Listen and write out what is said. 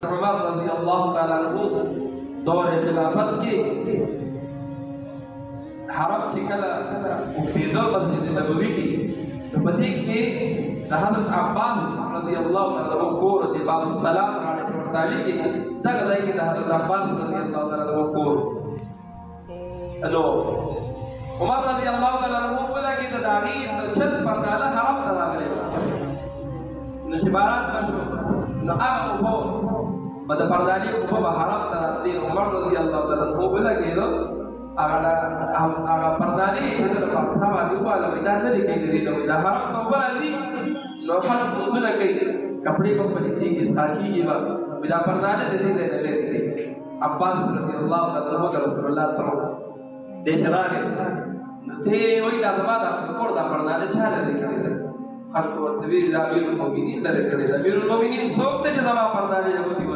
عمر رضی اللہ تعالیٰ عنہ دور خلافت کے حرم چکلا اپیدو مسجد نبوی کی تو بدیک میں حضرت عباس رضی اللہ تعالیٰ عنہ کو رضی باب السلام رانے چھوڑتالی کی تک لئے کہ حضرت عباس رضی اللہ تعالیٰ عنہ کو انو عمر رضی اللہ تعالیٰ عنہ بولا کہ تداغی چھت پردالا حرم تداغلے نشبارات بشو نعاق ابو بدا پردانی ابو بحرم تداغلے عمر رضی اللہ تعالیٰ عنہ بولا کہ آغا پردانی چھتا پرسا والی والا ویدہ نری کئی نری ویدہ حرم تو اوپر ازی نوفت موزو نکی کپڑی کو پلیتی کی ساکی کی ویدہ پردانی دلی دے نلے دی عباس رضی اللہ تعالیٰ عنہ رسول اللہ تعالیٰ دے چلانے تے وہی دا زمان دا کور دا پردانی چھانے دے کھڑی دے خلق و طویل دا امیر المومنین دا رکھڑی دا امیر المومنین سوکتے چھتا زمان پردانی جبوتی